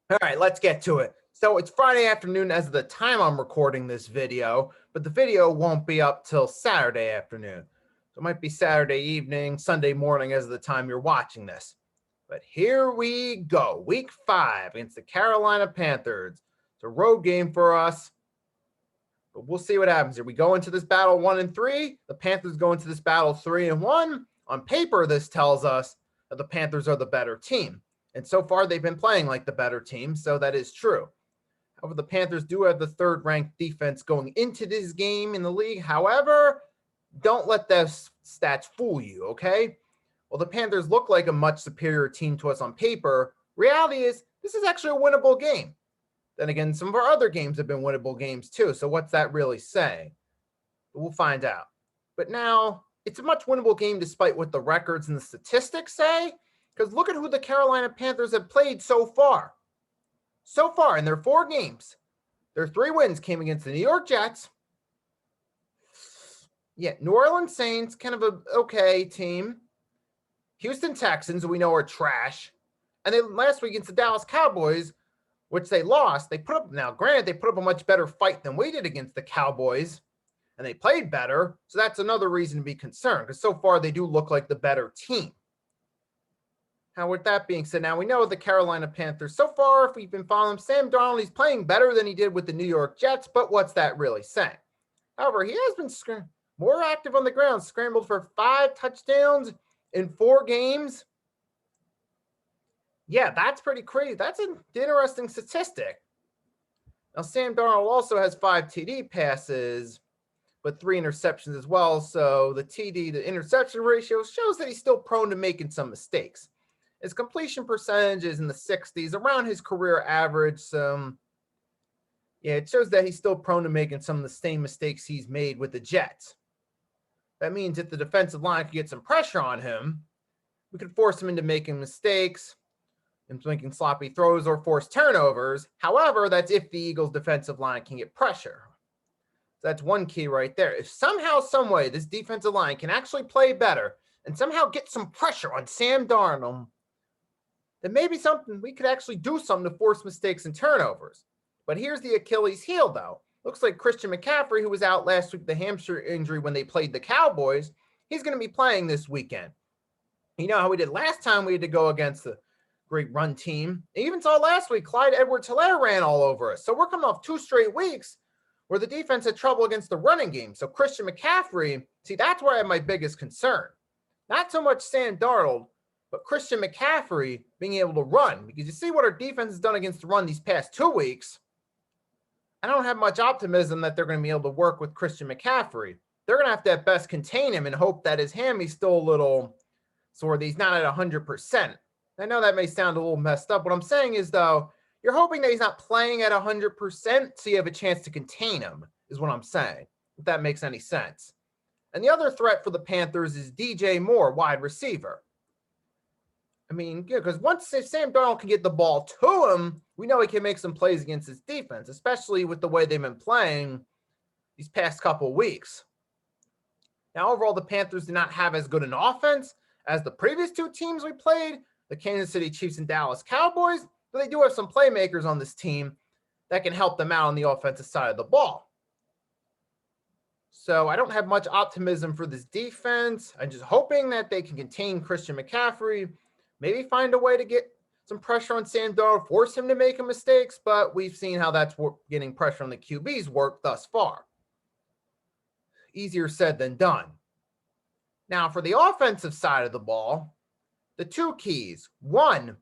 All right, let's get to it. So it's Friday afternoon as of the time I'm recording this video, but the video won't be up till Saturday afternoon. So it might be Saturday evening, Sunday morning as of the time you're watching this. But here we go. Week 5 against the Carolina Panthers. It's a road game for us, but we'll see what happens here. We go into this battle 1-3. The Panthers go into this battle 3-1. On paper, this tells us that the Panthers are the better team. And so far, they've been playing like the better team, so that is true. However, the Panthers do have the third-ranked defense going into this game in the league. However, don't let those stats fool you, okay? Well, the Panthers look like a much superior team to us on paper. Reality is, this is actually a winnable game. Then again, some of our other games have been winnable games too, so what's that really saying? We'll find out. But now, it's a much winnable game despite what the records and the statistics say. Because look at who the Carolina Panthers have played so far. So far in their 4 games, their 3 wins came against the New York Jets. Yeah, New Orleans Saints, kind of a okay team. Houston Texans, we know are trash. And then last week against the Dallas Cowboys, which they lost. They put up, now granted, they put up a much better fight than we did against the Cowboys. And they played better. So that's another reason to be concerned. Because so far they do look like the better team. Now, with that being said, now we know the Carolina Panthers, so far, if we've been following Sam Darnold, he's playing better than he did with the New York Jets, but what's that really saying? However, he has been more active on the ground, scrambled for 5 touchdowns in 4 games. Yeah, that's pretty crazy. That's an interesting statistic. Now, Sam Darnold also has 5 TD passes, but 3 interceptions as well, so the TD to interception ratio shows that he's still prone to making some mistakes. His completion percentage is in the 60s, around his career average. Yeah, it shows that he's still prone to making some of the same mistakes he's made with the Jets. That means if the defensive line could get some pressure on him, we could force him into making mistakes, into making sloppy throws or force turnovers. However, that's if the Eagles' defensive line can get pressure. So that's one key right there. If somehow, some way, this defensive line can actually play better and somehow get some pressure on Sam Darnold, then maybe we could actually do something to force mistakes and turnovers. But here's the Achilles heel, though. Looks like Christian McCaffrey, who was out last week with the hamstring injury when they played the Cowboys, he's going to be playing this weekend. You know how we did last time we had to go against the great run team. And even saw last week, Clyde Edwards-Helaire ran all over us. So we're coming off 2 straight weeks where the defense had trouble against the running game. So Christian McCaffrey, see, that's where I have my biggest concern. Not so much Sam Darnold, but Christian McCaffrey being able to run. Because you see what our defense has done against the run these past 2 weeks. I don't have much optimism that they're going to be able to work with Christian McCaffrey. They're going to have to at best contain him and hope that his hammy's still a little sore, that he's not at 100%. I know that may sound a little messed up. What I'm saying is, though, you're hoping that he's not playing at 100% so you have a chance to contain him, is what I'm saying, if that makes any sense. And the other threat for the Panthers is DJ Moore, wide receiver. I mean, because once Sam Darnold can get the ball to him, we know he can make some plays against his defense, especially with the way they've been playing these past couple of weeks. Now, overall, the Panthers do not have as good an offense as the previous 2 teams we played, the Kansas City Chiefs and Dallas Cowboys, but they do have some playmakers on this team that can help them out on the offensive side of the ball. So I don't have much optimism for this defense. I'm just hoping that they can contain Christian McCaffrey, maybe find a way to get some pressure on Sam Darnold, force him to make mistakes, but we've seen how that's getting pressure on the QBs work thus far. Easier said than done. Now, for the offensive side of the ball, the 2 keys. 1,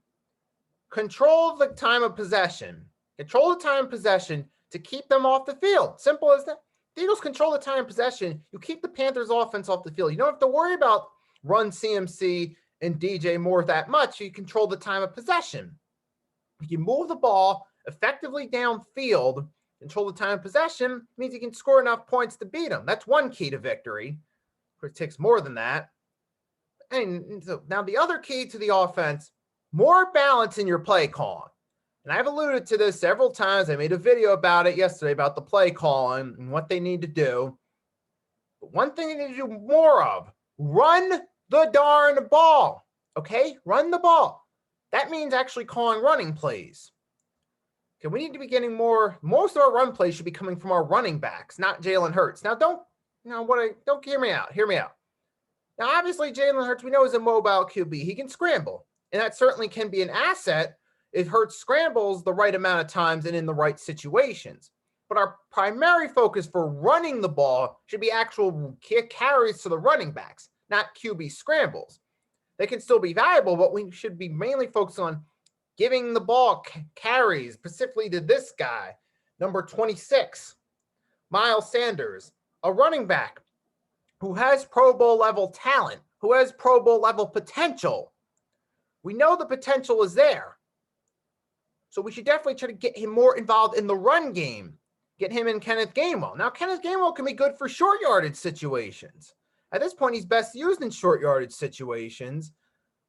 control the time of possession. Control the time of possession to keep them off the field. Simple as that. The Eagles control the time of possession. You keep the Panthers' offense off the field. You don't have to worry about run CMC and DJ Moore that much. You control the time of possession. You can move the ball effectively downfield, control the time of possession, means you can score enough points to beat them. That's one key to victory. It takes more than that. And so now the other key to the offense, more balance in your play calling. And I've alluded to this several times. I made a video about it yesterday about the play calling and what they need to do. But one thing they need to do more of, run the darn ball. Okay? Run the ball. That means actually calling running plays. Okay, we need to be getting more. Most of our run plays should be coming from our running backs, not Jalen Hurts. Now, don't hear me out. Hear me out. Now, obviously, Jalen Hurts, we know, is a mobile QB. He can scramble, and that certainly can be an asset if Hurts scrambles the right amount of times and in the right situations. But our primary focus for running the ball should be actual carries to the running backs, not QB scrambles. They can still be valuable, but we should be mainly focused on giving the ball carries, specifically to this guy, number 26, Miles Sanders, a running back who has Pro Bowl level talent, who has Pro Bowl level potential. We know the potential is there. So we should definitely try to get him more involved in the run game, get him and Kenneth Gainwell. Now, Kenneth Gainwell can be good for short yardage situations. At this point, he's best used in short yardage situations,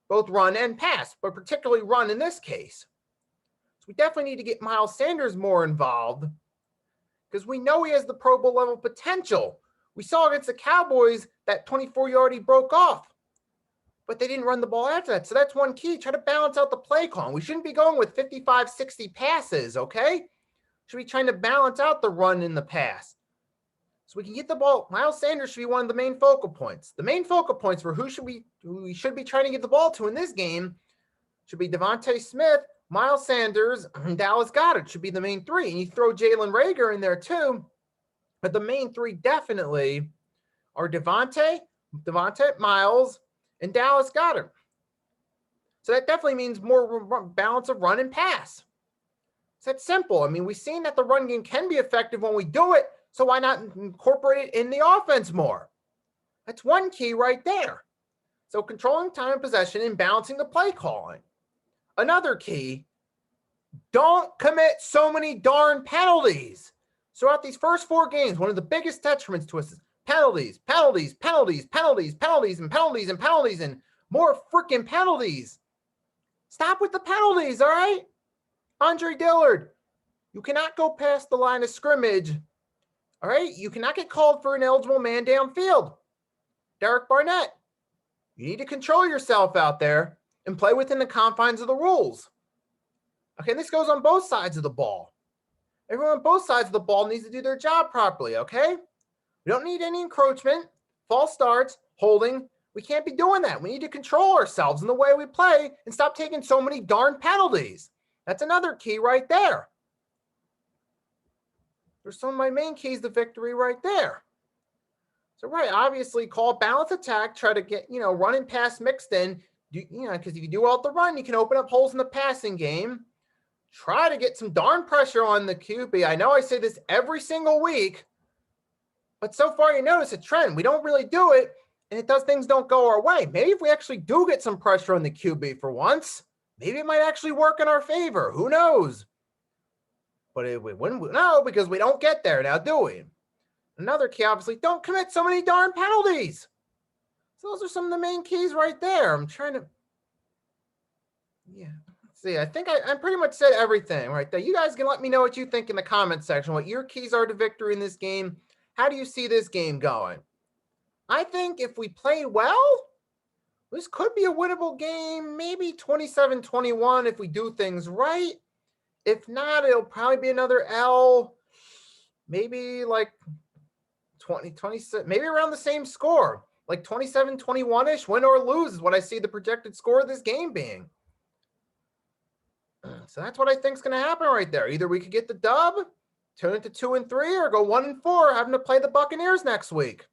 both run and pass, but particularly run in this case. So we definitely need to get Miles Sanders more involved because we know he has the Pro Bowl level potential. We saw against the Cowboys that 24-yard he broke off, but they didn't run the ball after that. So that's one key. Try to balance out the play call. We shouldn't be going with 55, 60 passes, okay? Should be trying to balance out the run and the pass. So we can get the ball. Miles Sanders should be one of the main focal points. The main focal points for who we should be trying to get the ball to in this game should be Devontae Smith, Miles Sanders, and Dallas Goedert should be the main three. And you throw Jalen Reagor in there too. But the main three definitely are Devontae, Miles, and Dallas Goedert. So that definitely means more balance of run and pass. So that's simple. I mean, we've seen that the run game can be effective when we do it. So why not incorporate it in the offense more? That's one key right there. So controlling time and possession and balancing the play calling. Another key, don't commit so many darn penalties. Throughout these first 4 games, one of the biggest detriments to us is penalties, penalties, penalties, penalties, penalties, and penalties, and penalties, and more freaking penalties. Stop with the penalties, all right? Andre Dillard, you cannot go past the line of scrimmage. All right, you cannot get called for an eligible man downfield. Derek Barnett, you need to control yourself out there and play within the confines of the rules. Okay, and this goes on both sides of the ball. Everyone on both sides of the ball needs to do their job properly, okay? We don't need any encroachment, false starts, holding. We can't be doing that. We need to control ourselves in the way we play and stop taking so many darn penalties. That's another key right there. There's some of my main keys to victory right there. So, right, obviously call balance attack, try to get, run and pass mixed in, because if you do all the run, you can open up holes in the passing game. Try to get some darn pressure on the QB. I know I say this every single week, but so far you notice a trend. We don't really do it, and things don't go our way. Maybe if we actually do get some pressure on the QB for once, maybe it might actually work in our favor. Who knows? But we wouldn't know because we don't get there now, do we? Another key, obviously, don't commit so many darn penalties. So those are some of the main keys right there. I'm trying to, let's see. I think I pretty much said everything right there. You guys can let me know what you think in the comment section, what your keys are to victory in this game. How do you see this game going? I think if we play well, this could be a winnable game, maybe 27-21 if we do things right. If not, it'll probably be another L, maybe like 20-27, maybe around the same score, like 27-21-ish, win or lose is what I see the projected score of this game being. So that's what I think is going to happen right there. Either we could get the dub, turn it to 2-3, or go 1-4, having to play the Buccaneers next week.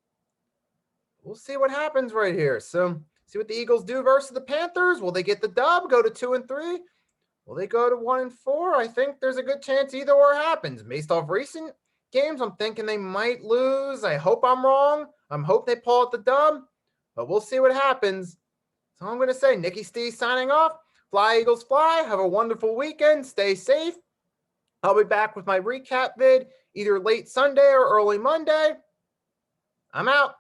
We'll see what happens right here. So see what the Eagles do versus the Panthers. Will they get the dub, go to 2-3? Will they go to 1-4? I think there's a good chance either or happens. Based off recent games, I'm thinking they might lose. I hope I'm wrong. I hope they pull out the dub, but we'll see what happens. So I'm going to say Nicky Steve signing off. Fly Eagles Fly. Have a wonderful weekend. Stay safe. I'll be back with my recap vid either late Sunday or early Monday. I'm out.